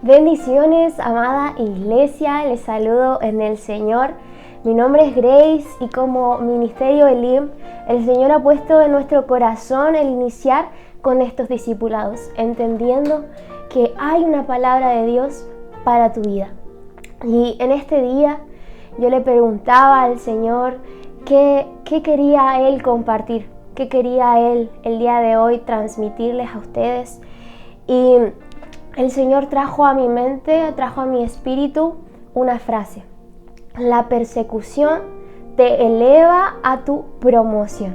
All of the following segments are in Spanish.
Bendiciones, amada iglesia, les saludo en el Señor. Mi nombre es Grace y como Ministerio Elim, el Señor ha puesto en nuestro corazón el iniciar con estos discipulados, entendiendo que hay una palabra de Dios para tu vida. Y en este día yo le preguntaba al Señor qué quería Él compartir, qué quería Él el día de hoy transmitirles a ustedes. Y el Señor trajo a mi mente, trajo a mi espíritu una frase: la persecución te eleva a tu promoción.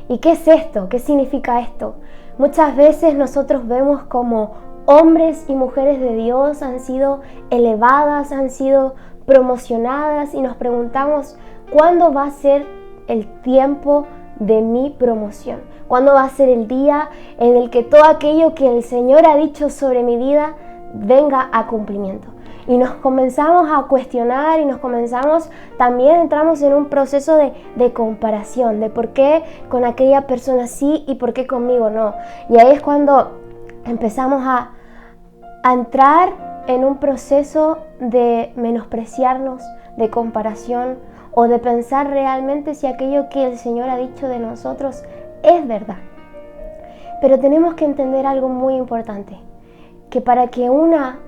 ¿Y qué es esto? ¿Qué significa esto? Muchas veces nosotros vemos como hombres y mujeres de Dios han sido elevadas, han sido promocionadas y nos preguntamos: ¿cuándo va a ser el tiempo de mi promoción? ¿Cuándo va a ser el día en el que todo aquello que el Señor ha dicho sobre mi vida venga a cumplimiento? Y nos comenzamos a cuestionar y también entramos en un proceso de comparación, de por qué con aquella persona sí y por qué conmigo no. Y ahí es cuando empezamos a entrar en un proceso de menospreciarnos, de comparación o de pensar realmente si aquello que el Señor ha dicho de nosotros es verdad. Pero tenemos que entender algo muy importante, que para que una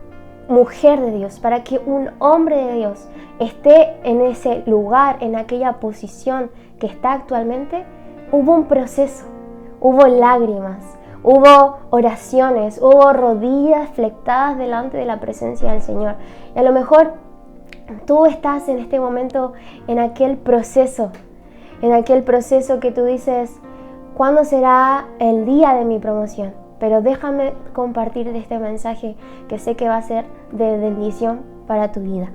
mujer de Dios, para que un hombre de Dios esté en ese lugar, en aquella posición que está actualmente, hubo un proceso, hubo lágrimas, hubo oraciones, hubo rodillas flectadas delante de la presencia del Señor. Y a lo mejor tú estás en este momento en aquel proceso que tú dices: ¿cuándo será el día de mi promoción? Pero déjame compartir de este mensaje que sé que va a ser de bendición para tu vida.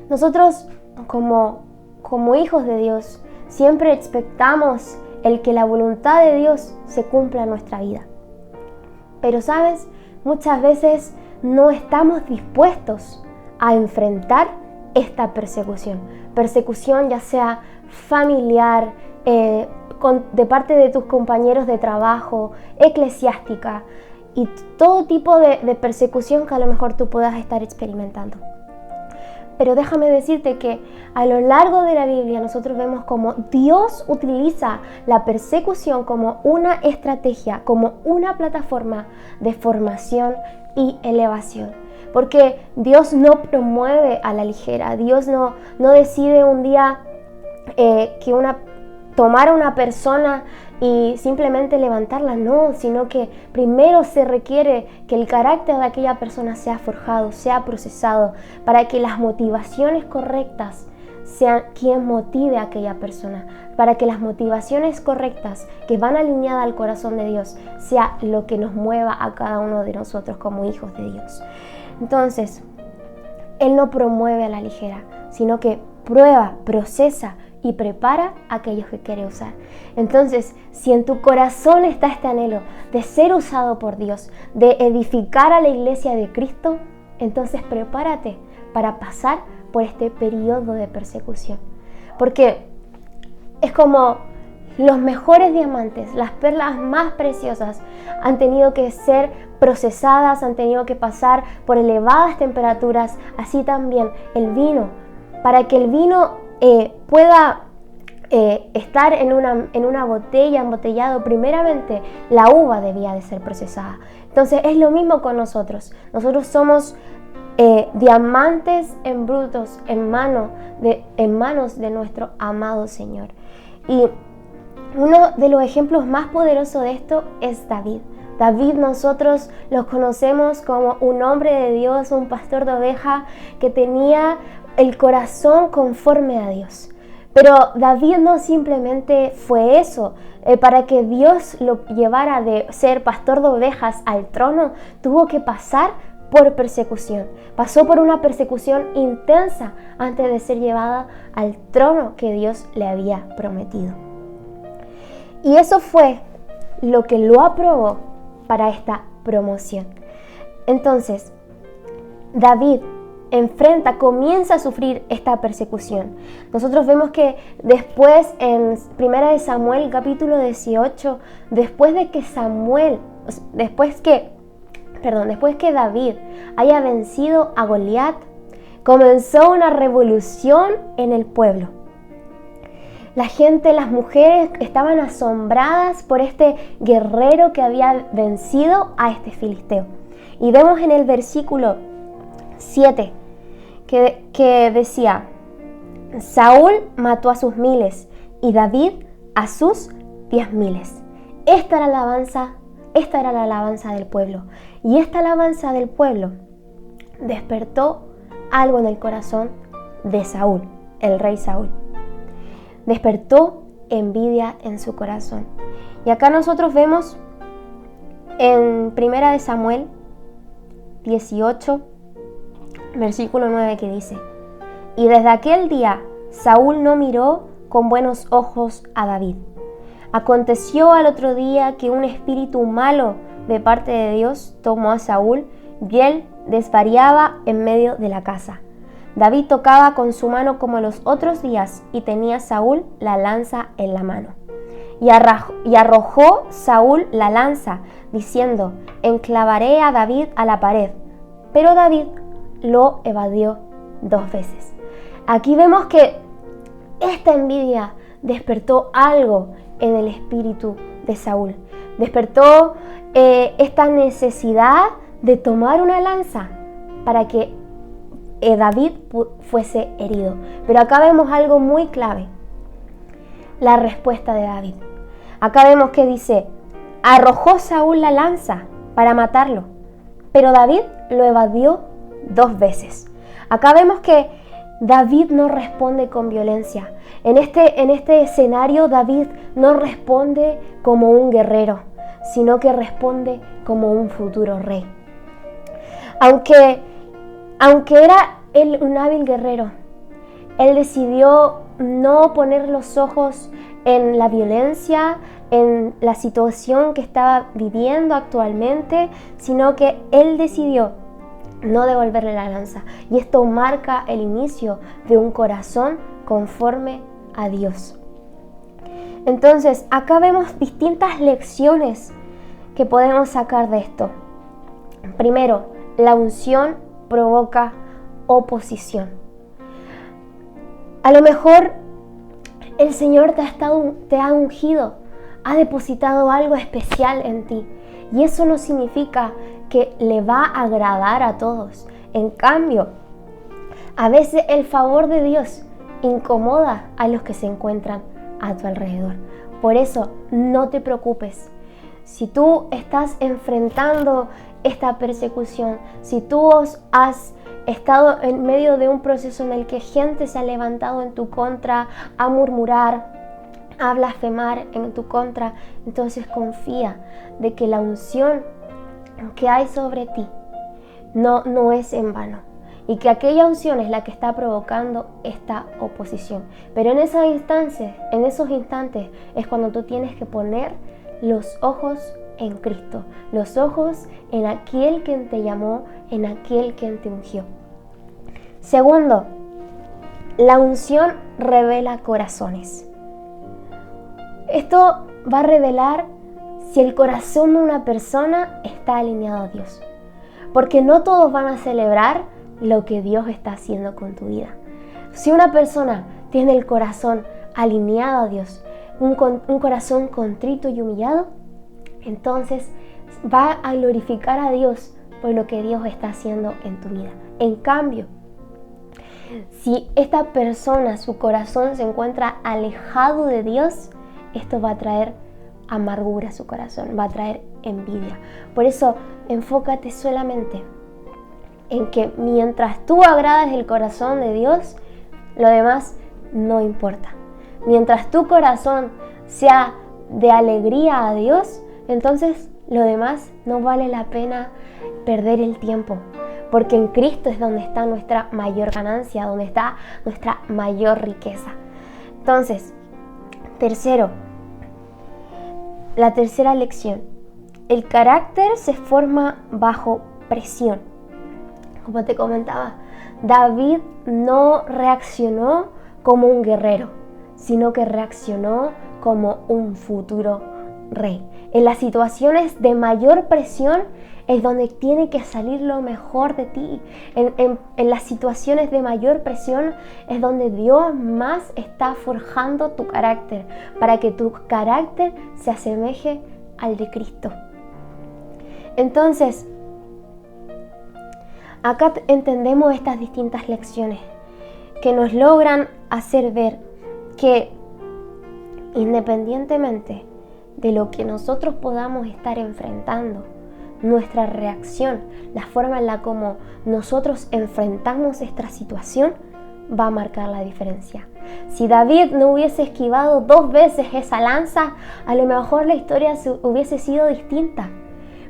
Nosotros como hijos de Dios siempre expectamos el que la voluntad de Dios se cumpla en nuestra vida. Pero sabes, muchas veces no estamos dispuestos a enfrentar esta persecución. Persecución ya sea familiar, de parte de tus compañeros de trabajo, eclesiástica y todo tipo de persecución que a lo mejor tú puedas estar experimentando. Pero déjame decirte que a lo largo de la Biblia nosotros vemos cómo Dios utiliza la persecución como una estrategia, como una plataforma de formación y elevación. Porque Dios no promueve a la ligera. Dios no decide un día tomar a una persona y simplemente levantarla, no, sino que primero se requiere que el carácter de aquella persona sea forjado, sea procesado, para que las motivaciones correctas sean quien motive a aquella persona, para que las motivaciones correctas que van alineadas al corazón de Dios sea lo que nos mueva a cada uno de nosotros como hijos de Dios. Entonces, Él no promueve a la ligera, sino que prueba, procesa y prepara a aquellos que quiere usar. Entonces, si en tu corazón está este anhelo de ser usado por Dios, de edificar a la iglesia de Cristo, entonces prepárate para pasar por este periodo de persecución. Porque es como los mejores diamantes, las perlas más preciosas han tenido que ser procesadas, han tenido que pasar por elevadas temperaturas, así también el vino. Para que el vino pueda estar en una botella, embotellado, primeramente la uva debía de ser procesada. Entonces es lo mismo con nosotros. Nosotros somos diamantes en brutos en manos de nuestro amado Señor. Y uno de los ejemplos más poderosos de esto es David. David nosotros lo conocemos como un hombre de Dios, un pastor de oveja que tenía el corazón conforme a Dios. Pero David no simplemente fue eso. Para que Dios lo llevara de ser pastor de ovejas al trono, tuvo que pasar por persecución. Pasó por una persecución intensa antes de ser llevada al trono que Dios le había prometido. Y eso fue lo que lo aprobó para esta promoción. Entonces, David comienza a sufrir esta persecución. Nosotros vemos que después en 1 Samuel capítulo 18, después que después que David haya vencido a Goliat, comenzó una revolución en el pueblo. La gente, las mujeres estaban asombradas por este guerrero que había vencido a este filisteo. Y vemos en el versículo 7 que decía: Saúl mató a sus 1000 y David a sus 10.000. Esta era la alabanza del pueblo. Y esta alabanza del pueblo despertó algo en el corazón de Saúl, el rey Saúl. Despertó envidia en su corazón. Y acá nosotros vemos en 1 de Samuel 18, versículo 9, que dice: Y desde aquel día Saúl no miró con buenos ojos a David. Aconteció al otro día que un espíritu malo de parte de Dios tomó a Saúl y él desvariaba en medio de la casa. David tocaba con su mano como los otros días y tenía Saúl la lanza en la mano. Y arrojó Saúl la lanza, diciendo: enclavaré a David a la pared. Pero David lo evadió 2 veces. Aquí vemos que esta envidia despertó algo en el espíritu de Saúl. Despertó esta necesidad de tomar una lanza para que David fuese herido. Pero acá vemos algo muy clave: la respuesta de David. Acá vemos que dice: arrojó Saúl la lanza para matarlo, pero David lo evadió 2 veces. Acá vemos que David no responde con violencia. En este escenario, David no responde como un guerrero, sino que responde como un futuro rey. Aunque era él un hábil guerrero, él decidió no poner los ojos en la violencia, en la situación que estaba viviendo actualmente, sino que él decidió no devolverle la lanza. Y esto marca el inicio de un corazón conforme a Dios. Entonces, acá vemos distintas lecciones que podemos sacar de esto. Primero, la unción provoca oposición. A lo mejor el Señor te ha ungido, ha depositado algo especial en ti, y eso no significa que le va a agradar a todos. En cambio, a veces el favor de Dios incomoda a los que se encuentran a tu alrededor. Por eso, no te preocupes. Si tú estás enfrentando esta persecución, si tú has estado en medio de un proceso en el que gente se ha levantado en tu contra a murmurar, a blasfemar en tu contra, entonces confía de que la unción que hay sobre ti no es en vano, y que aquella unción es la que está provocando esta oposición. Pero en esos instantes es cuando tú tienes que poner los ojos en Cristo, los ojos en aquel quien te llamó, en aquel quien te ungió. Segundo, la unción revela corazones. Esto va a revelar si el corazón de una persona está alineado a Dios, porque no todos van a celebrar lo que Dios está haciendo con tu vida. Si una persona tiene el corazón alineado a Dios, un corazón contrito y humillado, entonces va a glorificar a Dios por lo que Dios está haciendo en tu vida. En cambio, si esta persona, su corazón se encuentra alejado de Dios, esto va a traer amargura a su corazón, va a traer envidia. Por eso, enfócate solamente en que mientras tú agradas el corazón de Dios, lo demás no importa. Mientras tu corazón sea de alegría a Dios, entonces lo demás no vale la pena perder el tiempo, porque en Cristo es donde está nuestra mayor ganancia, donde está nuestra mayor riqueza. Entonces, la tercera lección: el carácter se forma bajo presión. Como te comentaba, David no reaccionó como un guerrero, sino que reaccionó como un futuro rey. En las situaciones de mayor presión es donde tiene que salir lo mejor de ti. En las situaciones de mayor presión es donde Dios más está forjando tu carácter, para que tu carácter se asemeje al de Cristo. Entonces, acá entendemos estas distintas lecciones que nos logran hacer ver que independientemente de lo que nosotros podamos estar enfrentando, nuestra reacción, la forma en la como nosotros enfrentamos esta situación va a marcar la diferencia. Si David no hubiese esquivado 2 veces esa lanza, a lo mejor la historia hubiese sido distinta.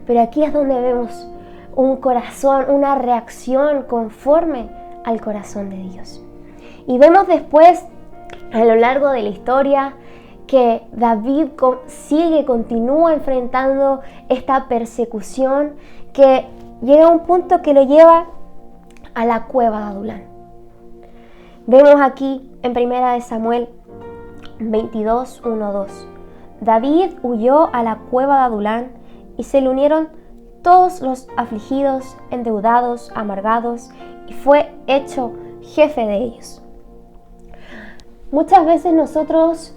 Pero aquí es donde vemos un corazón, una reacción conforme al corazón de Dios. Y vemos después, a lo largo de la historia, que David continúa enfrentando esta persecución, que llega a un punto que lo lleva a la cueva de Adulán. Vemos aquí en 1 Samuel 22, 1-2. David huyó a la cueva de Adulán y se le unieron todos los afligidos, endeudados, amargados, y fue hecho jefe de ellos. Muchas veces nosotros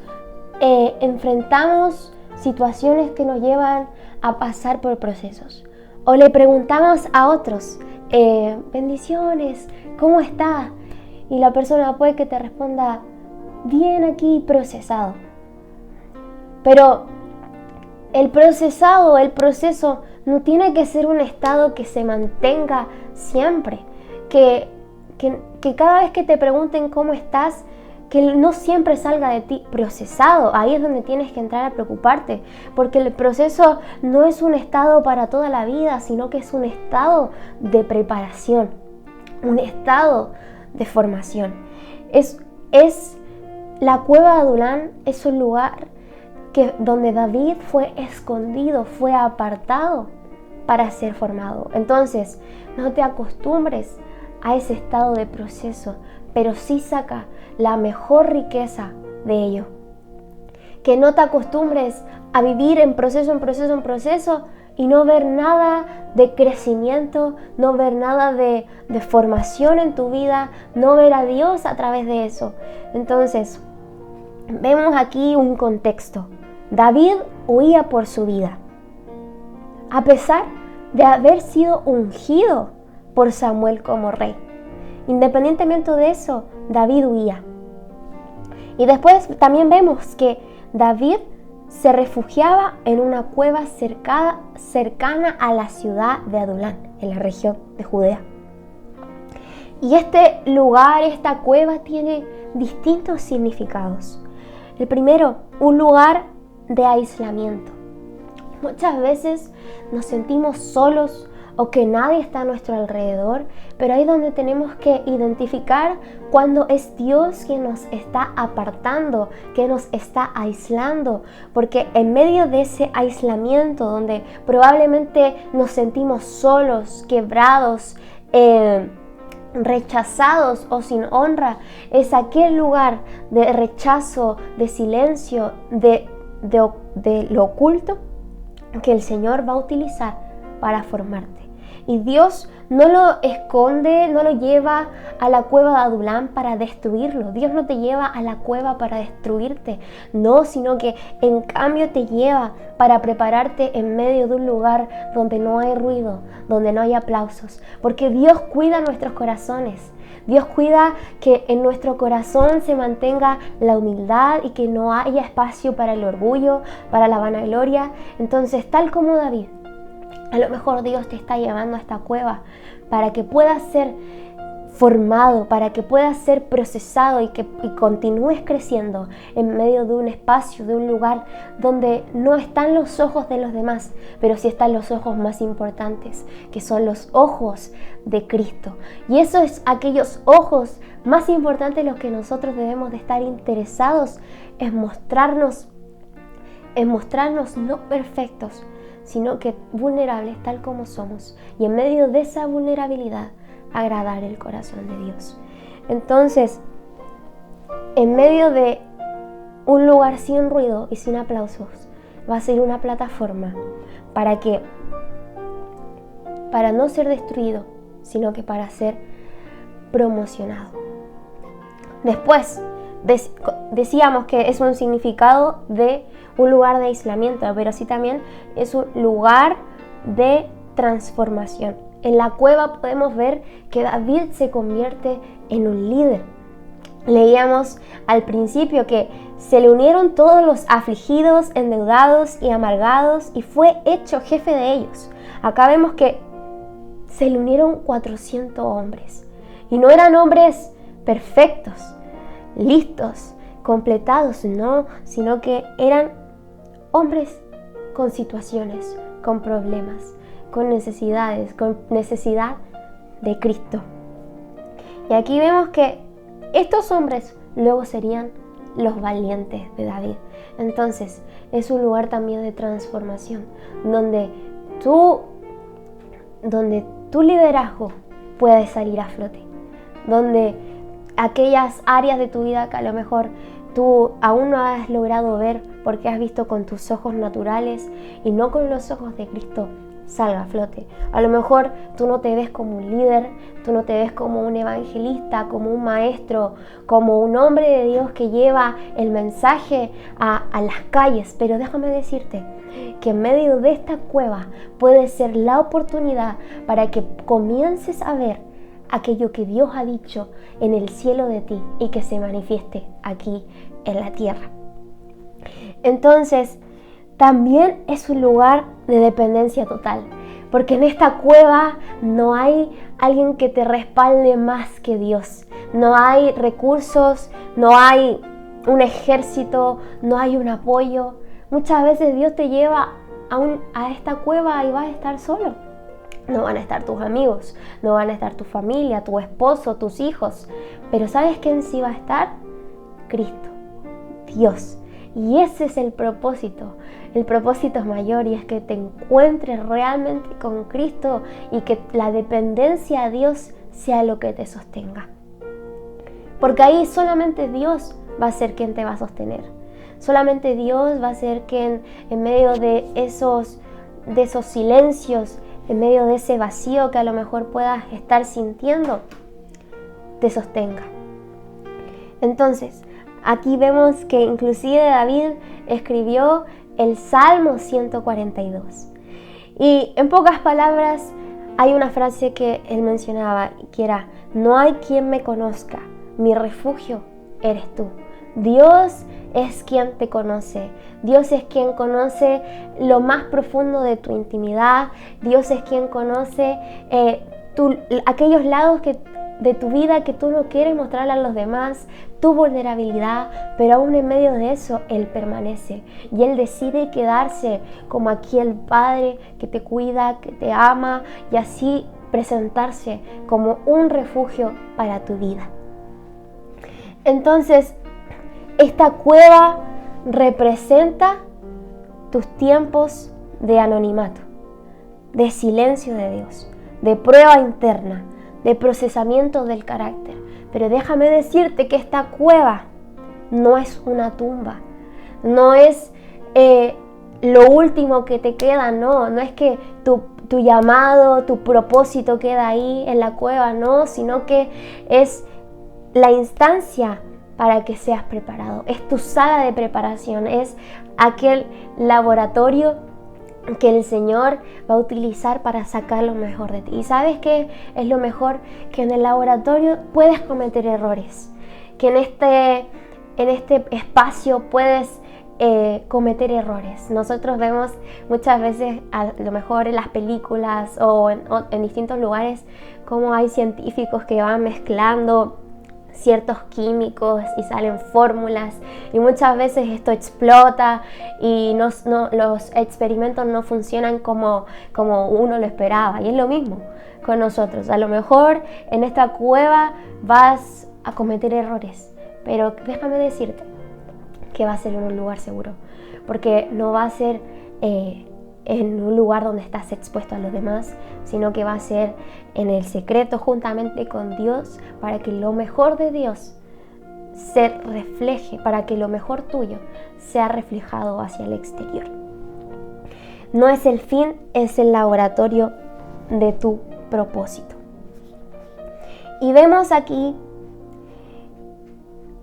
enfrentamos situaciones que nos llevan a pasar por procesos. O le preguntamos a otros, bendiciones, ¿cómo está? Y la persona puede que te responda, bien aquí procesado. Pero el proceso no tiene que ser un estado que se mantenga siempre. Que cada vez que te pregunten cómo estás, que no siempre salga de ti procesado. Ahí es donde tienes que entrar a preocuparte, porque el proceso no es un estado para toda la vida, sino que es un estado de preparación, un estado de formación. La cueva de Adulán es un lugar donde David fue escondido, fue apartado para ser formado. Entonces, no te acostumbres a ese estado de proceso, pero sí saca la mejor riqueza de ello. Que no te acostumbres a vivir en proceso y no ver nada de crecimiento, no ver nada de formación en tu vida, no ver a Dios a través de eso. Entonces, vemos aquí un contexto. David huía por su vida, a pesar de haber sido ungido por Samuel como rey. Independientemente de eso, David huía. Y después también vemos que David se refugiaba en una cueva cercana a la ciudad de Adulán, en la región de Judea. Y este lugar, esta cueva, tiene distintos significados. El primero, un lugar de aislamiento. Muchas veces nos sentimos solos o que nadie está a nuestro alrededor, pero ahí es donde tenemos que identificar cuando es Dios quien nos está apartando, que nos está aislando, porque en medio de ese aislamiento donde probablemente nos sentimos solos, quebrados, rechazados o sin honra, es aquel lugar de rechazo, de silencio, de lo oculto que el Señor va a utilizar para formarte. Y Dios no lo esconde, no lo lleva a la cueva de Adulán para destruirlo. Dios no te lleva a la cueva para destruirte, no, sino que en cambio te lleva para prepararte en medio de un lugar donde no hay ruido, donde no hay aplausos, porque Dios cuida nuestros corazones. Dios cuida que en nuestro corazón se mantenga la humildad y que no haya espacio para el orgullo, para la vanagloria. Entonces, tal como David, a lo mejor Dios te está llevando a esta cueva para que puedas ser formado, para que puedas ser procesado y continúes creciendo en medio de un espacio, de un lugar donde no están los ojos de los demás, pero sí están los ojos más importantes, que son los ojos de Cristo. Y eso es aquellos ojos más importantes los que nosotros debemos de estar interesados en mostrarnos no perfectos, sino que vulnerables tal como somos, y en medio de esa vulnerabilidad agradar el corazón de Dios. Entonces, en medio de un lugar sin ruido y sin aplausos, va a ser una plataforma para no ser destruido, sino que para ser promocionado. Después, decíamos que es un significado de un lugar de aislamiento, pero sí también es un lugar de transformación. En la cueva podemos ver que David se convierte en un líder. Leíamos al principio que se le unieron todos los afligidos, endeudados y amargados y fue hecho jefe de ellos. Acá vemos que se le unieron 400 hombres y no eran hombres perfectos, listos, completados, no, sino que eran hombres con situaciones, con problemas, con necesidades, con necesidad de Cristo. Y aquí vemos que estos hombres luego serían los valientes de David. Entonces, es un lugar también de transformación, donde tu liderazgo puede salir a flote, donde aquellas áreas de tu vida que a lo mejor tú aún no has logrado ver porque has visto con tus ojos naturales y no con los ojos de Cristo, salga a flote. A lo mejor tú no te ves como un líder, tú no te ves como un evangelista, como un maestro, como un hombre de Dios que lleva el mensaje a las calles, pero déjame decirte que en medio de esta cueva puede ser la oportunidad para que comiences a ver aquello que Dios ha dicho en el cielo de ti y que se manifieste aquí en la tierra. Entonces, también es un lugar de dependencia total, porque en esta cueva no hay alguien que te respalde más que Dios. No hay recursos, no hay un ejército, no hay un apoyo. Muchas veces Dios te lleva a esta cueva y vas a estar solo. No van a estar tus amigos, no van a estar tu familia, tu esposo, tus hijos. Pero ¿sabes quién sí va a estar? Cristo, Dios. Y ese es el propósito. El propósito es mayor y es que te encuentres realmente con Cristo y que la dependencia a Dios sea lo que te sostenga. Porque ahí solamente Dios va a ser quien te va a sostener. Solamente Dios va a ser quien en medio de esos silencios, en medio de ese vacío que a lo mejor puedas estar sintiendo, te sostenga. Entonces, aquí vemos que inclusive David escribió el Salmo 142. Y en pocas palabras hay una frase que él mencionaba, que era: no hay quien me conozca, mi refugio eres tú. Dios es quien te conoce. Dios es quien conoce lo más profundo de tu intimidad. Dios es quien conoce aquellos lados de tu vida que tú no quieres mostrarle a los demás, tu vulnerabilidad, pero aún en medio de eso Él permanece y Él decide quedarse como aquí el Padre que te cuida, que te ama, y así presentarse como un refugio para tu vida. Entonces, esta cueva representa tus tiempos de anonimato, de silencio de Dios, de prueba interna, de procesamiento del carácter. Pero déjame decirte que esta cueva no es una tumba, no es lo último que te queda, no es que tu llamado, tu propósito queda ahí en la cueva, no, sino que es la instancia para que seas preparado, es tu sala de preparación, es aquel laboratorio que el Señor va a utilizar para sacar lo mejor de ti. ¿Y sabes qué es lo mejor? Que en el laboratorio puedes cometer errores, que en este espacio puedes cometer errores. Nosotros vemos muchas veces, a lo mejor en las películas o en distintos lugares, cómo hay científicos que van mezclando ciertos químicos y salen fórmulas, y muchas veces esto explota y los experimentos no funcionan como uno lo esperaba. Y es lo mismo con nosotros. A lo mejor en esta cueva vas a cometer errores, pero déjame decirte que va a ser en un lugar seguro, porque no va a ser en un lugar donde estás expuesto a los demás, sino que va a ser en el secreto juntamente con Dios, para que lo mejor de Dios se refleje, para que lo mejor tuyo sea reflejado hacia el exterior. No es el fin, es el laboratorio de tu propósito. Y vemos aquí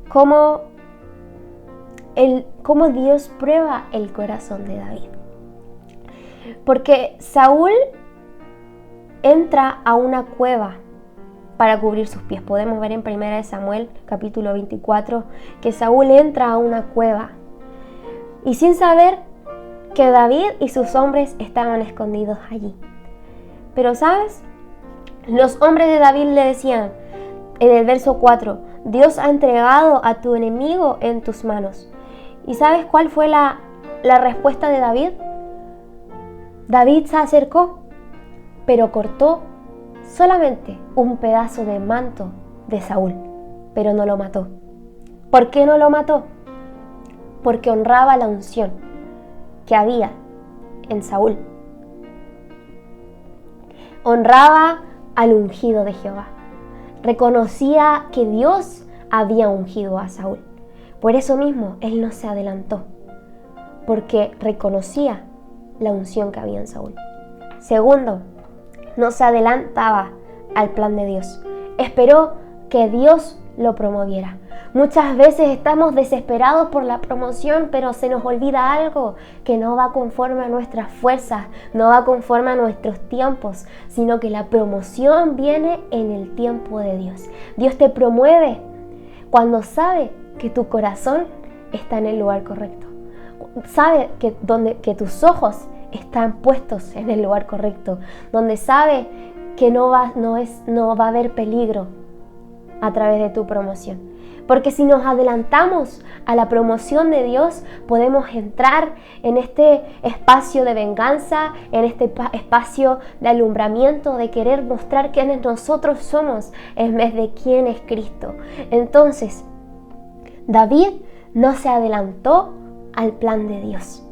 cómo Dios prueba el corazón de David. Porque Saúl entra a una cueva para cubrir sus pies. Podemos ver en 1 Samuel capítulo 24 que Saúl entra a una cueva y sin saber que David y sus hombres estaban escondidos allí. Pero ¿sabes? Los hombres de David le decían en el verso 4, Dios ha entregado a tu enemigo en tus manos. ¿Y sabes cuál fue la respuesta de David? David se acercó, pero cortó solamente un pedazo de manto de Saúl, pero no lo mató. ¿Por qué no lo mató? Porque honraba la unción que había en Saúl. Honraba al ungido de Jehová. Reconocía que Dios había ungido a Saúl. Por eso mismo él no se adelantó, porque reconocía la unción que había en Saúl. Segundo, no se adelantaba al plan de Dios. Esperó que Dios lo promoviera. Muchas veces estamos desesperados por la promoción, pero se nos olvida algo, que no va conforme a nuestras fuerzas, no va conforme a nuestros tiempos, sino que la promoción viene en el tiempo de Dios. Dios te promueve cuando sabe que tu corazón está en el lugar correcto. Sabe que tus ojos están puestos en el lugar correcto, donde sabe que no va a haber peligro a través de tu promoción. Porque si nos adelantamos a la promoción de Dios, podemos entrar en este espacio de venganza, en este espacio de alumbramiento, de querer mostrar quiénes nosotros somos en vez de quién es Cristo. Entonces, David no se adelantó al plan de Dios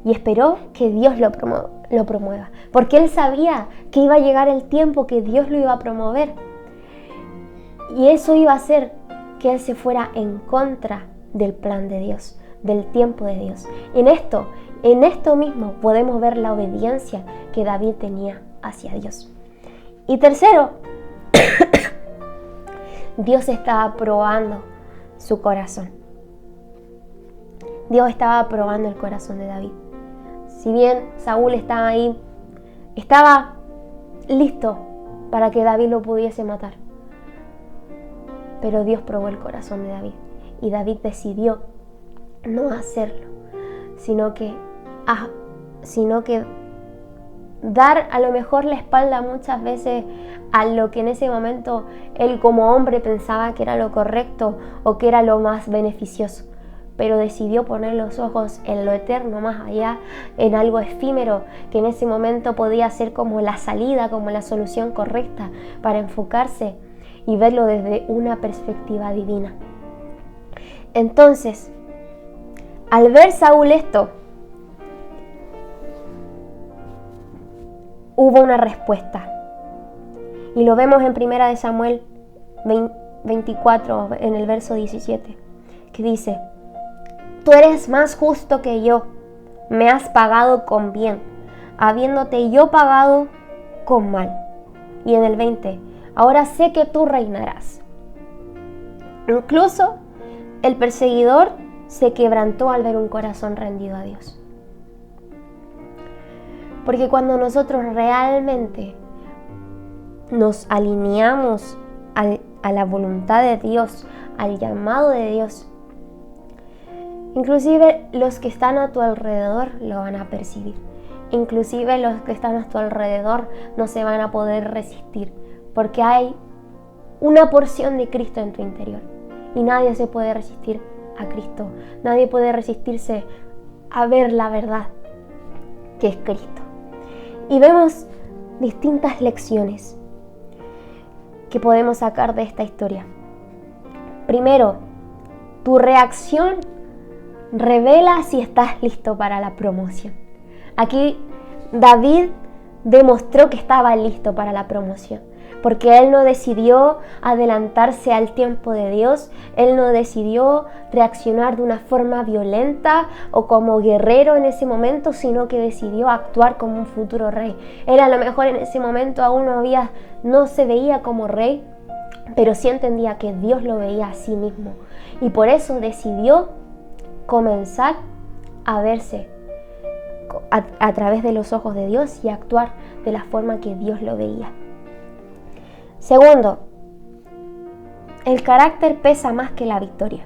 y esperó que Dios lo promueva, porque él sabía que iba a llegar el tiempo que Dios lo iba a promover, y eso iba a hacer que él se fuera en contra del plan de Dios, del tiempo de Dios. En esto mismo podemos ver la obediencia que David tenía hacia Dios. Y tercero, Dios estaba probando su corazón. Dios estaba probando el corazón de David. Si bien Saúl estaba ahí, estaba listo para que David lo pudiese matar. Pero Dios probó el corazón de David y David decidió no hacerlo, sino que dar a lo mejor la espalda muchas veces a lo que en ese momento él como hombre pensaba que era lo correcto o que era lo más beneficioso, pero decidió poner los ojos en lo eterno, más allá, en algo efímero que en ese momento podía ser como la salida, como la solución correcta para enfocarse y verlo desde una perspectiva divina. Entonces, al ver Saúl esto, hubo una respuesta. Y lo vemos en 1 Samuel 24, en el verso 17, que dice: Tú eres más justo que yo, me has pagado con bien, habiéndote yo pagado con mal. Y en el 20, ahora sé que tú reinarás. Incluso el perseguidor se quebrantó al ver un corazón rendido a Dios. Porque cuando nosotros realmente nos alineamos a la voluntad de Dios, al llamado de Dios, inclusive los que están a tu alrededor lo van a percibir. Inclusive los que están a tu alrededor no se van a poder resistir, porque hay una porción de Cristo en tu interior y nadie se puede resistir a Cristo. Nadie puede resistirse a ver la verdad que es Cristo. Y vemos distintas lecciones que podemos sacar de esta historia. Primero, tu reacción revela si estás listo para la promoción. Aquí David demostró que estaba listo para la promoción, porque Él no decidió adelantarse al tiempo de Dios, Él no decidió reaccionar de una forma violenta o como guerrero en ese momento, sino que decidió actuar como un futuro rey. Él a lo mejor en ese momento aún no se veía como rey, pero sí entendía que Dios lo veía a sí mismo, y por eso decidió comenzar a verse a través de los ojos de Dios y actuar de la forma que Dios lo veía. Segundo, el carácter pesa más que la victoria.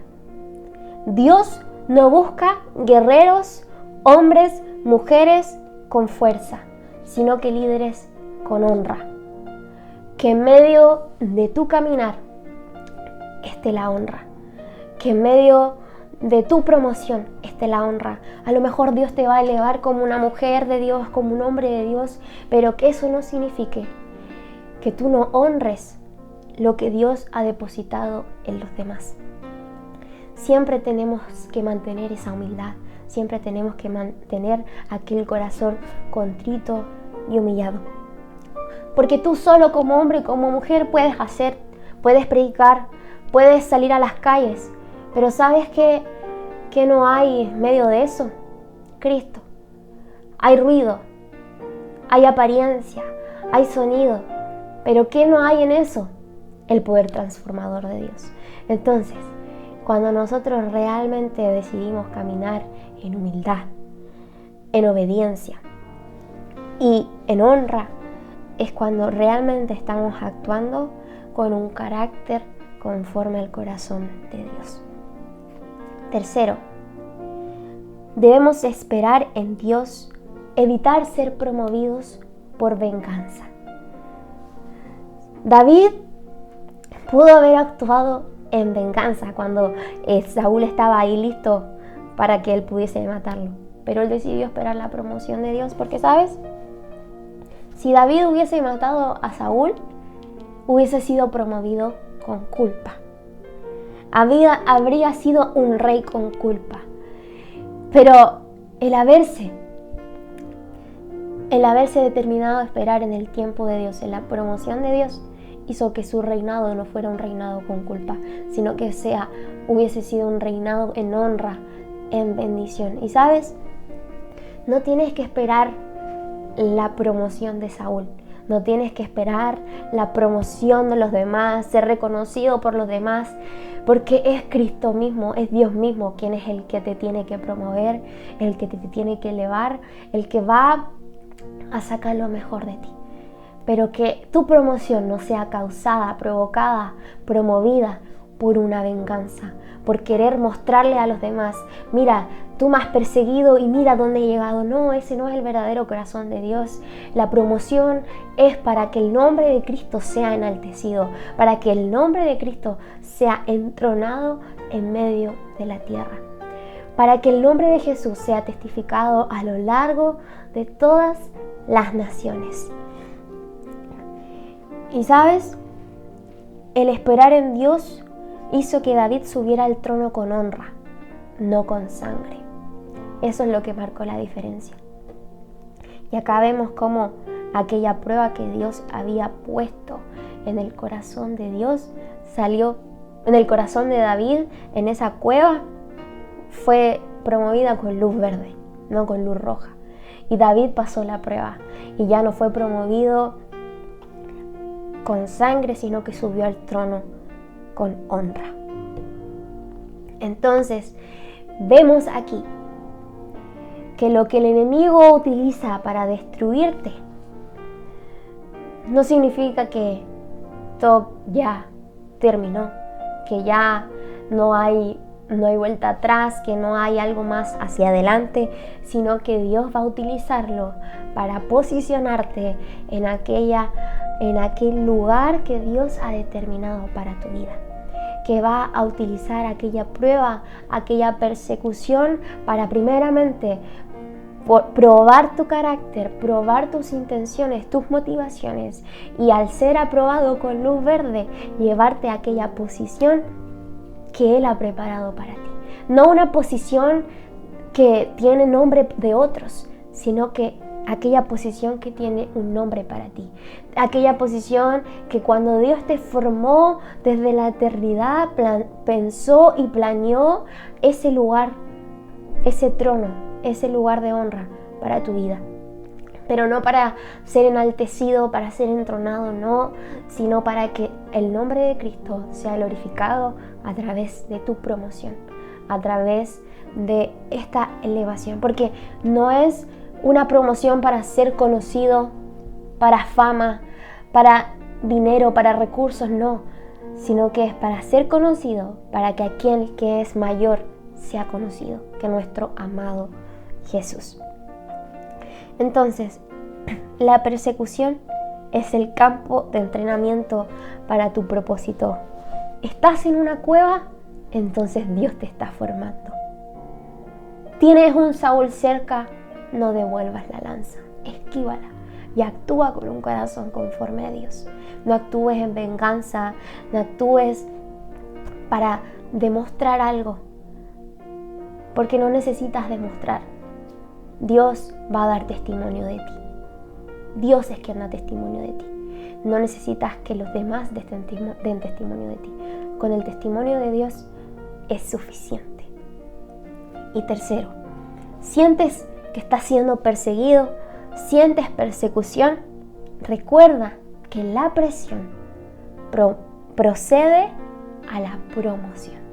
Dios no busca guerreros, hombres, mujeres con fuerza, sino que líderes con honra. Que en medio de tu caminar esté la honra. Que en medio de tu promoción esté la honra. A lo mejor Dios te va a elevar como una mujer de Dios, como un hombre de Dios, pero que eso no signifique que tú no honres lo que Dios ha depositado en los demás. Siempre tenemos que mantener esa humildad, siempre tenemos que mantener aquel corazón contrito y humillado. Porque tú solo como hombre y como mujer puedes predicar, puedes salir a las calles, pero ¿sabes qué no hay en medio de eso? Cristo. Hay ruido, hay apariencia, hay sonido, pero ¿qué no hay en eso? El poder transformador de Dios. Entonces, cuando nosotros realmente decidimos caminar en humildad, en obediencia y en honra, es cuando realmente estamos actuando con un carácter conforme al corazón de Dios. Tercero, debemos esperar en Dios, evitar ser promovidos por venganza. David pudo haber actuado en venganza cuando Saúl estaba ahí listo para que él pudiese matarlo, pero él decidió esperar la promoción de Dios, porque ¿sabes? Si David hubiese matado a Saúl, hubiese sido promovido con culpa. Habría sido un rey con culpa. Pero el haberse determinado a esperar en el tiempo de Dios, en la promoción de Dios, hizo que su reinado no fuera un reinado con culpa, sino que hubiese sido un reinado en honra, en bendición. Y ¿sabes? No tienes que esperar la promoción de Saúl, no tienes que esperar la promoción de los demás, ser reconocido por los demás, porque es Cristo mismo, es Dios mismo quien es el que te tiene que promover, el que te tiene que elevar, el que va a sacar lo mejor de ti. Pero que tu promoción no sea causada, provocada, promovida por una venganza, por querer mostrarle a los demás, mira, tú me has perseguido y mira dónde he llegado. No, ese no es el verdadero corazón de Dios. La promoción es para que el nombre de Cristo sea enaltecido, para que el nombre de Cristo sea entronado en medio de la tierra, para que el nombre de Jesús sea testificado a lo largo de todas las naciones. Y ¿sabes? El esperar en Dios hizo que David subiera al trono con honra, no con sangre. Eso es lo que marcó la diferencia. Y acá vemos cómo aquella prueba que Dios había puesto en el corazón de Dios salió en el corazón de David, en esa cueva, fue promovida con luz verde, no con luz roja. Y David pasó la prueba y ya no fue promovido con sangre, sino que subió al trono con honra. Entonces, vemos aquí que lo que el enemigo utiliza para destruirte no significa que todo ya terminó, que ya no hay vuelta atrás, que no hay algo más hacia adelante, sino que Dios va a utilizarlo para posicionarte en aquel lugar que Dios ha determinado para tu vida, que va a utilizar aquella prueba, aquella persecución para primeramente probar tu carácter, probar tus intenciones, tus motivaciones, y al ser aprobado con luz verde, llevarte a aquella posición que Él ha preparado para ti. No una posición que tiene nombre de otros, sino que aquella posición que tiene un nombre para ti, aquella posición que cuando Dios te formó desde la eternidad, pensó y planeó ese lugar, ese trono, ese lugar de honra para tu vida. Pero no para ser enaltecido, para ser entronado, no, sino para que el nombre de Cristo sea glorificado a través de tu promoción, a través de esta elevación, porque no es una promoción para ser conocido, para fama, para dinero, para recursos, no, sino que es para ser conocido, para que aquel que es mayor sea conocido, que nuestro amado Jesús. Entonces, la persecución es el campo de entrenamiento para tu propósito. ¿Estás en una cueva? Entonces Dios te está formando. ¿Tienes un Saúl cerca? No devuelvas la lanza, esquívala y actúa con un corazón conforme a Dios. No actúes en venganza, no actúes para demostrar algo, porque no necesitas demostrar. Dios va a dar testimonio de ti. Dios es quien da testimonio de ti. No necesitas que los demás den testimonio de ti. Con el testimonio de Dios es suficiente. Y tercero, ¿sientes que estás siendo perseguido? ¿Sientes persecución? Recuerda que la presión procede a la promoción.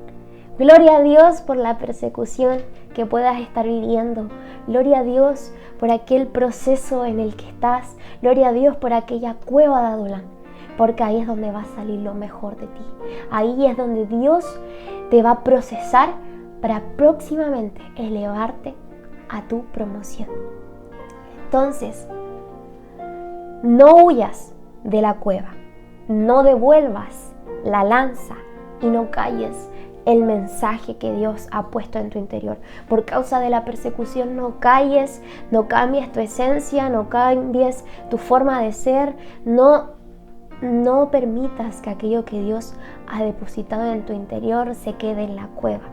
Gloria a Dios por la persecución que puedas estar viviendo. Gloria a Dios por aquel proceso en el que estás. Gloria a Dios por aquella cueva de Adulán, porque ahí es donde va a salir lo mejor de ti. Ahí es donde Dios te va a procesar para próximamente elevarte a tu promoción. Entonces, no huyas de la cueva, no devuelvas la lanza y no calles el mensaje que Dios ha puesto en tu interior. Por causa de la persecución no calles, no cambies tu esencia, no cambies tu forma de ser, no permitas que aquello que Dios ha depositado en tu interior se quede en la cueva,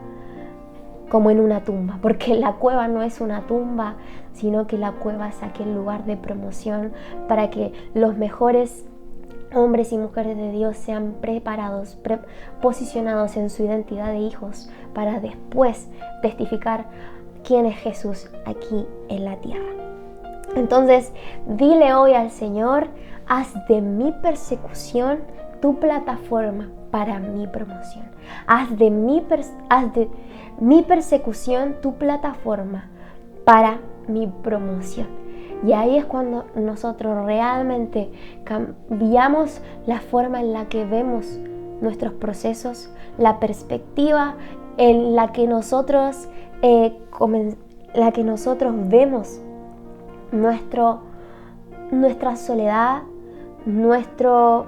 como en una tumba, porque la cueva no es una tumba, sino que la cueva es aquel lugar de promoción para que los mejores hombres y mujeres de Dios sean preparados, posicionados en su identidad de hijos para después testificar quién es Jesús aquí en la tierra. Entonces, dile hoy al Señor: haz de mi persecución tu plataforma para mi promoción. Haz de mi persecución tu plataforma para mi promoción. Y ahí es cuando nosotros realmente cambiamos la forma en la que vemos nuestros procesos, la perspectiva en la que nosotros vemos nuestra soledad, nuestro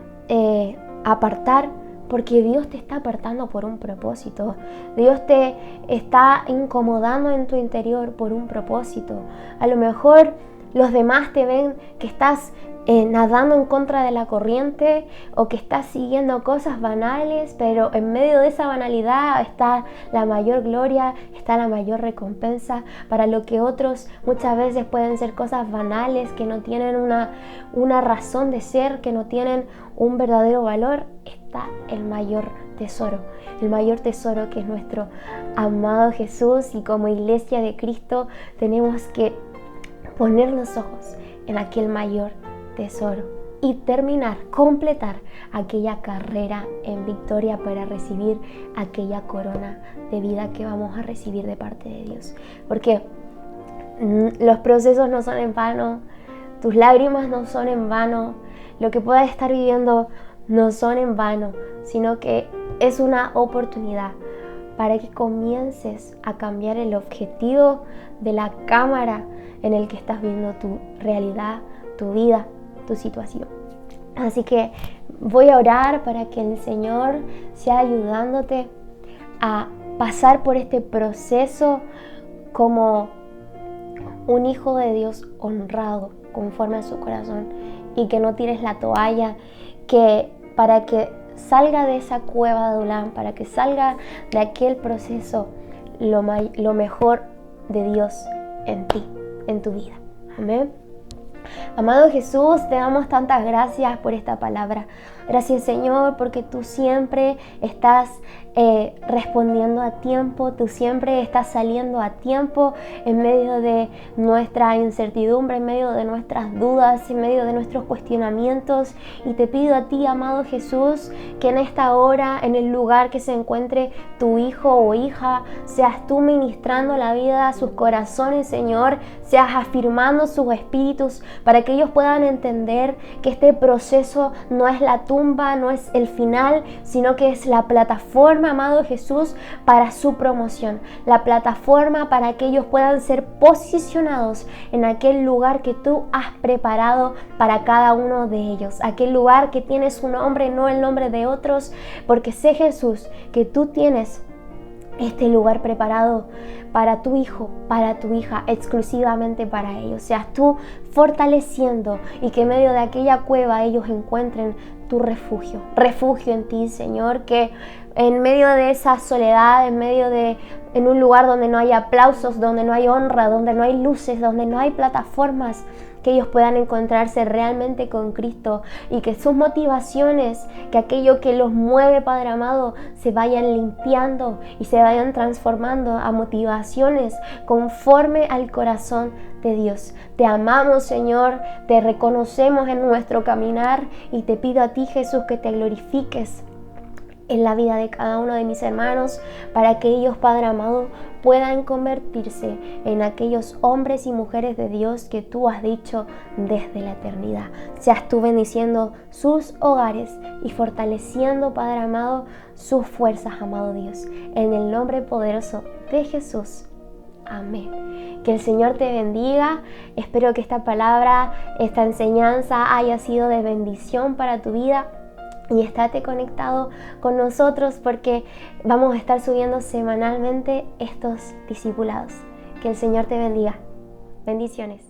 apartar, porque Dios te está apartando por un propósito. Dios te está incomodando en tu interior por un propósito. A lo mejor los demás te ven que estás nadando en contra de la corriente o que estás siguiendo cosas banales, pero en medio de esa banalidad está la mayor gloria, está la mayor recompensa. Para lo que otros muchas veces pueden ser cosas banales, que no tienen una razón de ser, que no tienen un verdadero valor, está el mayor tesoro. El mayor tesoro, que es nuestro amado Jesús, y como iglesia de Cristo tenemos que poner los ojos en aquel mayor tesoro y completar aquella carrera en victoria para recibir aquella corona de vida que vamos a recibir de parte de Dios. Porque los procesos no son en vano, tus lágrimas no son en vano, lo que puedas estar viviendo no son en vano, sino que es una oportunidad para que comiences a cambiar el objetivo de la cámara en el que estás viendo tu realidad, tu vida, tu situación. Así que voy a orar para que el Señor sea ayudándote a pasar por este proceso como un hijo de Dios honrado conforme a su corazón, y que no tires la toalla, que para que salga de esa cueva de Adulán, para que salga de aquel proceso lo mejor de Dios en ti, en tu vida. Amén. Amado Jesús, te damos tantas gracias por esta palabra. Gracias, Señor, porque tú siempre estás respondiendo a tiempo, tú siempre estás saliendo a tiempo en medio de nuestra incertidumbre, en medio de nuestras dudas, en medio de nuestros cuestionamientos. Y te pido a ti, amado Jesús, que en esta hora, en el lugar que se encuentre tu hijo o hija, seas tú ministrando la vida a sus corazones, Señor, seas afirmando sus espíritus para que ellos puedan entender que este proceso no es la tumba, no es el final, sino que es la plataforma, amado Jesús, para su promoción, la plataforma para que ellos puedan ser posicionados en aquel lugar que tú has preparado para cada uno de ellos, aquel lugar que tiene su nombre, no el nombre de otros, porque sé, Jesús, que tú tienes este lugar preparado para tu hijo, para tu hija, exclusivamente para ellos. Seas tú fortaleciendo y que en medio de aquella cueva ellos encuentren tu refugio en ti, Señor, que en medio de esa soledad, en un lugar donde no hay aplausos, donde no hay honra, donde no hay luces, donde no hay plataformas, que ellos puedan encontrarse realmente con Cristo y que sus motivaciones, que aquello que los mueve, Padre amado, se vayan limpiando y se vayan transformando a motivaciones conforme al corazón de Dios. Te amamos, Señor, te reconocemos en nuestro caminar y te pido a ti, Jesús, que te glorifiques en la vida de cada uno de mis hermanos, para que ellos, Padre amado, puedan convertirse en aquellos hombres y mujeres de Dios que tú has dicho desde la eternidad. Seas tú bendiciendo sus hogares y fortaleciendo, Padre amado, sus fuerzas, amado Dios. En el nombre poderoso de Jesús. Amén. Que el Señor te bendiga. Espero que esta palabra, esta enseñanza haya sido de bendición para tu vida. Y estate conectado con nosotros porque vamos a estar subiendo semanalmente estos discipulados. Que el Señor te bendiga. Bendiciones.